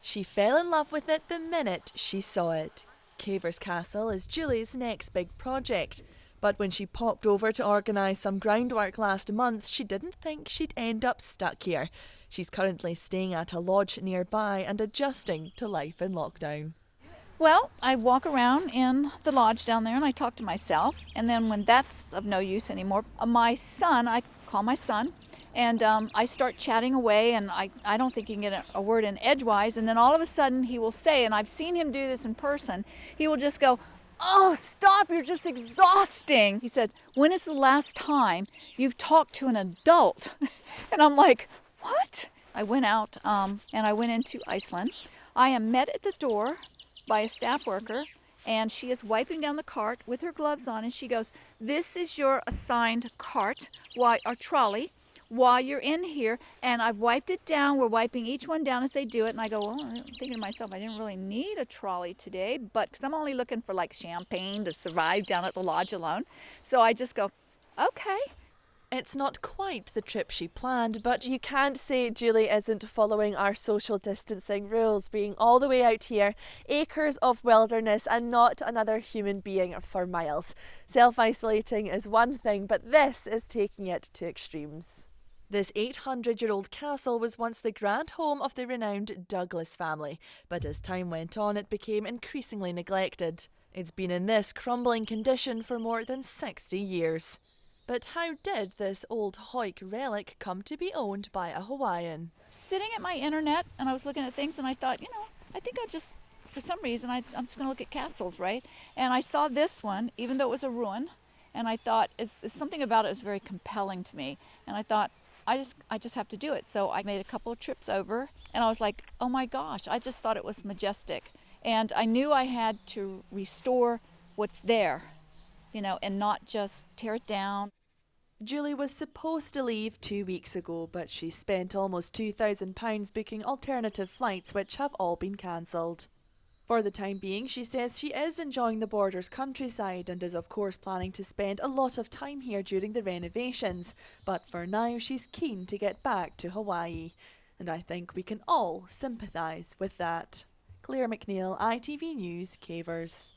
She fell in love with it the minute she saw it. Cavers Castle is Julie's next big project. But when she popped over to organise some groundwork last month, she didn't think she'd end up stuck here. She's currently staying at a lodge nearby and adjusting to life in lockdown. Well, I walk around in the lodge down there and I talk to myself. And then when that's of no use anymore, I call my son, and I start chatting away, and I don't think he can get a word in edgewise. And then all of a sudden he will say, and I've seen him do this in person, he will just go, "Oh, stop, you're just exhausting." He said, "When is the last time you've talked to an adult?" And I'm like, what? I went out and I went into Iceland. I am met at the door by a staff worker, and she is wiping down the cart with her gloves on, and she goes, "This is your assigned cart, or trolley, while you're in here, and I've wiped it down. We're wiping each one down as they do it." And I go, well, I'm thinking to myself, I didn't really need a trolley today, but because I'm only looking for like champagne to survive down at the lodge alone. So I just go, okay. It's not quite the trip she planned, but you can't say Julie isn't following our social distancing rules, being all the way out here, acres of wilderness and not another human being for miles. Self-isolating is one thing, but this is taking it to extremes. This 800-year-old castle was once the grand home of the renowned Douglas family, but as time went on it became increasingly neglected. It's been in this crumbling condition for more than 60 years. But how did this old Hawick relic come to be owned by a Hawaiian? Sitting at my internet, and I was looking at things, and I thought, I think for some reason, I'm just going to look at castles, right? And I saw this one, even though it was a ruin, and I thought, it's something about it is very compelling to me. And I thought, I just have to do it. So I made a couple of trips over, and I was like, oh my gosh, I just thought it was majestic. And I knew I had to restore what's there, and not just tear it down. Julie was supposed to leave 2 weeks ago, but she spent almost £2,000 booking alternative flights, which have all been cancelled. For the time being, she says she is enjoying the Border's countryside and is of course planning to spend a lot of time here during the renovations, but for now she's keen to get back to Hawaii. And I think we can all sympathise with that. Clare McNeill, ITV News, Cavers.